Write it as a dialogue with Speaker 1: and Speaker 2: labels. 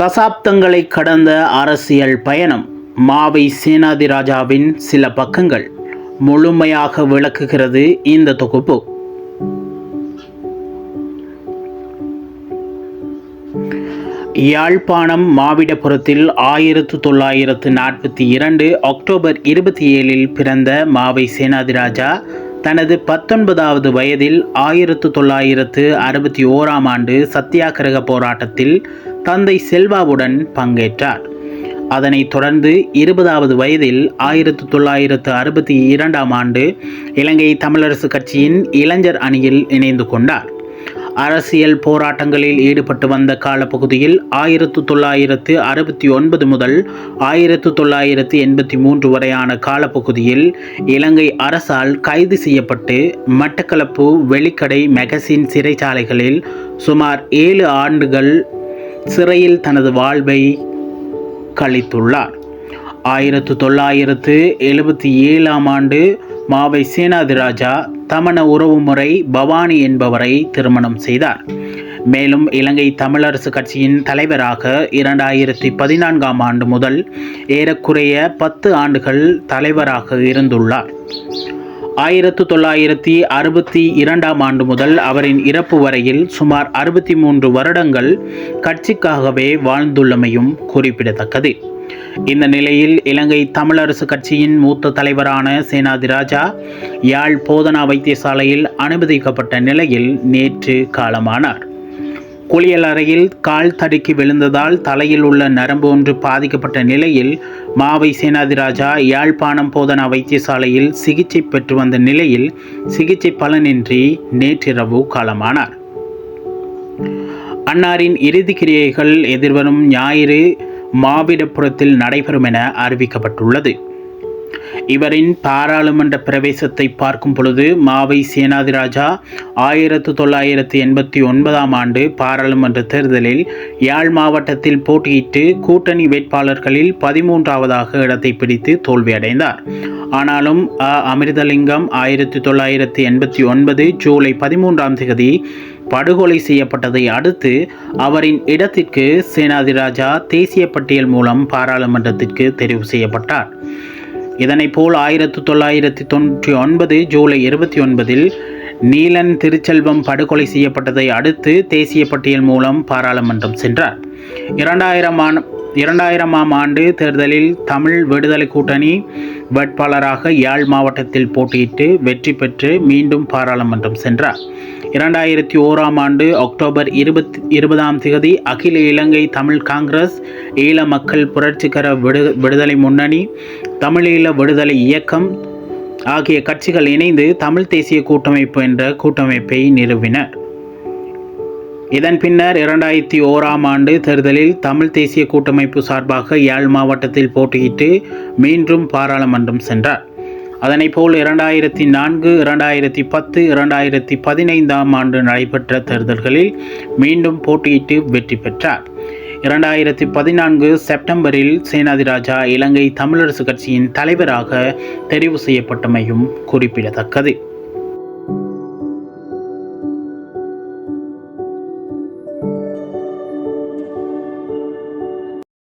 Speaker 1: தசாப்தங்களை கடந்த அரசியல் பயணம் மாவை சேனாதிராஜாவின் சில பக்கங்கள் முழுமையாக விளக்குகிறது இந்த தொகுப்பு. யாழ்ப்பாணம் மாவிடபுரத்தில் 1942 அக்டோபர் 27 பிறந்த மாவை சேனாதிராஜா தனது 19வது வயதில் 1961 சத்தியாகிரக போராட்டத்தில் தந்தை செல்வாவுடன் பங்கேற்றார். அதனைத் தொடர்ந்து 20வது வயதில் 1962 இலங்கை தமிழரசு கட்சியின் இளைஞர் அணியில் இணைந்து கொண்டார். அரசியல் போராட்டங்களில் ஈடுபட்டு வந்த காலப்பகுதியில் 1969 முதல் 1983 வரையான காலப்பகுதியில் இலங்கை அரசால் கைது செய்யப்பட்டு மட்டக்களப்பு வெலிக்கடை மெகசின் சிறைச்சாலைகளில் சுமார் 7 ஆண்டுகள் சிறையில் தனது வாழ்வை கழித்துள்ளார். 1977 மாவை சேனாதிராஜா தமண உறவுமுறை பவானி என்பவரை திருமணம் செய்தார். மேலும் இலங்கை தமிழரசு கட்சியின் தலைவராக 2014 முதல் ஏறக்குறைய 10 ஆண்டுகள் தலைவராக இருந்துள்ளார். 1962 முதல் அவரின் இறப்பு வரையில் சுமார் 63 வருடங்கள் கட்சிக்காகவே வாழ்ந்துள்ளமையும் குறிப்பிடத்தக்கது. இந்த நிலையில் இலங்கை தமிழரசு கட்சியின் மூத்த தலைவரான சேனாதிராஜா யாழ் போதனா வைத்தியசாலையில் அனுமதிக்கப்பட்ட நிலையில் நேற்று காலமானார். குளியல் அறையில் கால் தடுக்கி விழுந்ததால் தலையில் உள்ள நரம்பு ஒன்று பாதிக்கப்பட்ட நிலையில் மாவை சேனாதிராஜா யாழ்ப்பாணம் போதனா வைத்தியசாலையில் சிகிச்சை பெற்று வந்த நிலையில் சிகிச்சை பலனின்றி நேற்றிரவு காலமானார். அன்னாரின் இறுதி கிரியைகள் எதிர்வரும் ஞாயிறு மாவிடபுரத்தில் நடைபெறும் என அறிவிக்கப்பட்டுள்ளது. இவரின் பாராளுமன்ற பிரவேசத்தை பார்க்கும் பொழுது மாவை சேனாதிராஜா 1989 பாராளுமன்ற தேர்தலில் யாழ் மாவட்டத்தில் போட்டியிட்டு கூட்டணி வேட்பாளர்களில் 13வது இடத்தை பிடித்து தோல்வியடைந்தார். ஆனாலும் அமிர்தலிங்கம் 1989 ஜூலை 13 படுகொலை செய்யப்பட்டதை அடுத்து அவரின் இடத்திற்கு சேனாதிராஜா தேசிய பட்டியல் மூலம் பாராளுமன்றத்திற்கு தெரிவு செய்யப்பட்டார். இதனைப்போல் 1999 ஜூலை 29 நீலன் திருச்செல்வம் படுகொலை செய்யப்பட்டதை அடுத்து தேசிய பட்டியல் மூலம் பாராளுமன்றம் சென்றார். 2000 தேர்தலில் தமிழ் விடுதலை கூட்டணி வேட்பாளராக யாழ் மாவட்டத்தில் போட்டியிட்டு வெற்றி பெற்று மீண்டும் பாராளுமன்றம் சென்றார். 2001 அக்டோபர் 20 அகில இலங்கை தமிழ் காங்கிரஸ், ஈழ மக்கள் புரட்சிகர விடுதலை முன்னணி, தமிழீழ விடுதலை இயக்கம் ஆகிய கட்சிகள் இணைந்து தமிழ் தேசிய கூட்டமைப்பு என்ற கூட்டமைப்பை நிறுவினர். இதன் பின்னர் 2001 தேர்தலில் தமிழ் தேசிய கூட்டமைப்பு சார்பாக யாழ் மாவட்டத்தில் போட்டியிட்டு மீண்டும் பாராளுமன்றம் சென்றார். அதனைப்போல் 2004, 2010, 2015 நடைபெற்ற தேர்தல்களில் மீண்டும் போட்டியிட்டு வெற்றி பெற்றார். 2014 செப்டம்பரில் சேனாதிராஜா இலங்கை தமிழரசு கட்சியின் தலைவராக தெரிவு செய்யப்பட்டமையும் குறிப்பிடத்தக்கது.